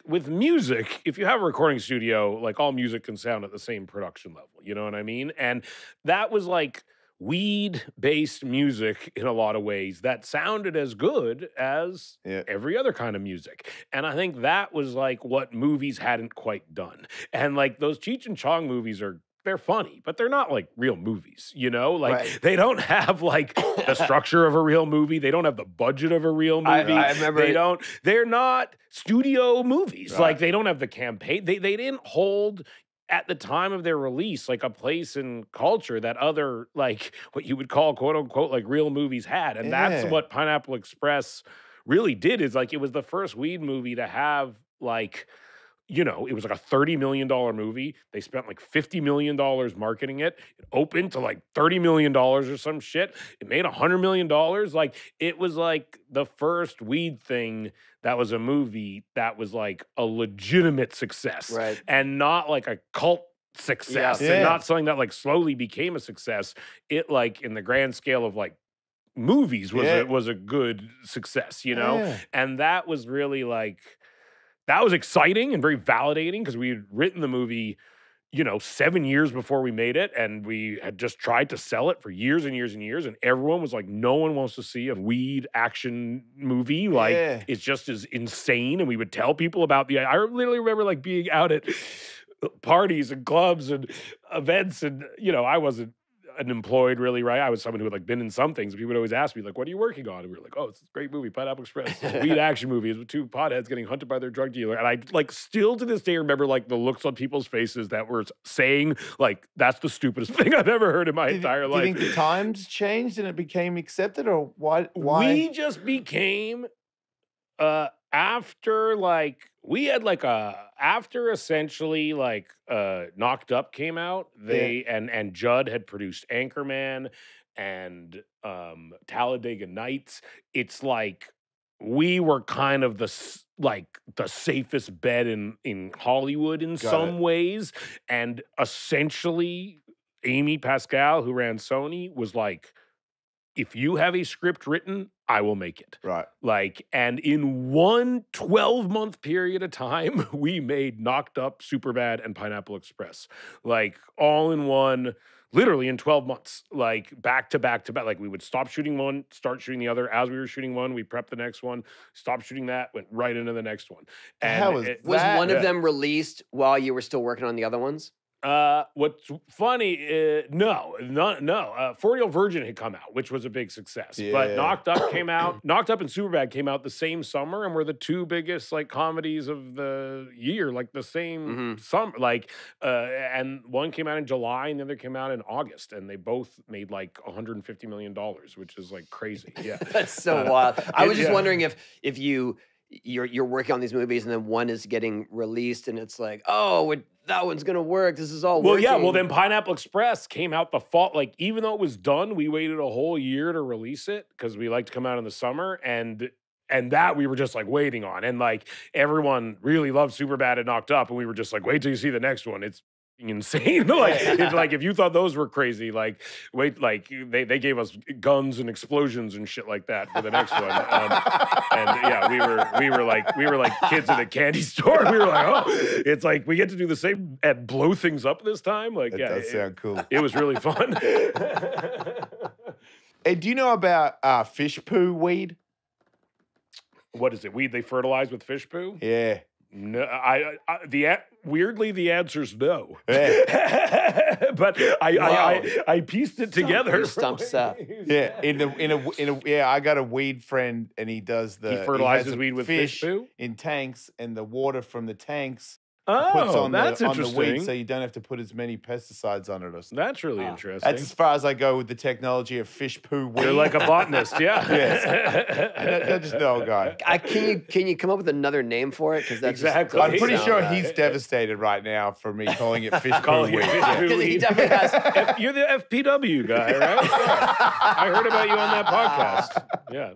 with music, if you have a recording studio, like all music can sound at the same production level. You know what I mean? And that was like weed-based music in a lot of ways that sounded as good as every other kind of music. And I think that was like what movies hadn't quite done. And like those Cheech and Chong movies they're funny, but they're not like real movies, you know? Like they don't have like the structure of a real movie. They don't have the budget of a real movie. I remember they're not studio movies. Right. Like they don't have the campaign. They didn't hold at the time of their release, like a place in culture that other, like what you would call quote unquote, like real movies had. And that's what Pineapple Express really did, is like, it was the first weed movie to have like, you know, it was like a $30 million movie. They spent like $50 million marketing it. It opened to like $30 million or some shit. It made $100 million. Like, it was like the first weed thing that was a movie that was like a legitimate success. Right. And not like a cult success. And not something that like slowly became a success. It like, in the grand scale of like movies, was a good success, you know? And that was really like, that was exciting and very validating, because we had written the movie, you know, 7 years before we made it, and we had just tried to sell it for years and years and years, and everyone was like, no one wants to see a weed action movie. Like, it's just as insane. And we would tell people about I literally remember like being out at parties and clubs and events, and, you know, I wasn't unemployed really, right? I was someone who had like been in some things. People would always ask me like, what are you working on? And we were like, oh, it's a great movie, Pineapple Express. It's a weed action movie. It's with two potheads getting hunted by their drug dealer. And I like still to this day remember like the looks on people's faces that were saying like, that's the stupidest thing I've ever heard in my entire life. Do you think the times changed and it became accepted, or why? We just became after like, we had like after essentially like Knocked Up came out, and Judd had produced Anchorman and Talladega Nights. It's like we were kind of the safest bet in Hollywood in some ways. And essentially Amy Pascal, who ran Sony, was like, if you have a script written, I will make it. Right. Like, and in one 12-month period of time, we made Knocked Up, Superbad, and Pineapple Express. Like, all in one, literally in 12 months. Like, back to back to back. Like, we would stop shooting one, start shooting the other. As we were shooting one, we prepped the next one, stop shooting that, went right into the next one. And was one of them released while you were still working on the other ones? What's funny, no. 40-Year-Old Virgin had come out, which was a big success. But Knocked Up came out. Knocked Up and Superbad came out the same summer, and were the two biggest like comedies of the year, like the same summer. Like, and one came out in July, and the other came out in August, and they both made like $150 million, which is like crazy. Yeah, that's so wild. I was just wondering if you're working on these movies, and then one is getting released, and it's like, oh, that one's gonna work. This is all working. Yeah. Well, then Pineapple Express came out the fall. Like, even though it was done, we waited a whole year to release it because we like to come out in the summer, and that we were just like waiting on. And like everyone really loved Superbad and Knocked Up, and we were just like, wait till you see the next one. It's insane. If you thought those were crazy, like wait, like they gave us guns and explosions and shit like that for the next one. And yeah, we were like kids in a candy store. We were like, oh, it's like we get to do the same and blow things up this time. Like, that does sound cool. It was really fun. Hey, do you know about fish poo weed? What is it? Weed they fertilize with fish poo? Yeah. No, weirdly the answer's no. Yeah. But I pieced it together. Stump Seth. Yeah, I got a weed friend, and he does he fertilizes weed with fish poo in tanks, and the water from the tanks puts on that's interesting. On the weed, so you don't have to put as many pesticides on it. Or something. That's really interesting. That's as far as I go with the technology of fish poo weed. You're like a botanist, yeah. Yes. Not just no guy. Can you come up with another name for it? Because that's exactly. I'm pretty sure he's devastated right now for me calling it fish poo weed. He definitely has. You're the FPW guy, right? Yeah. I heard about you on that podcast. Yeah.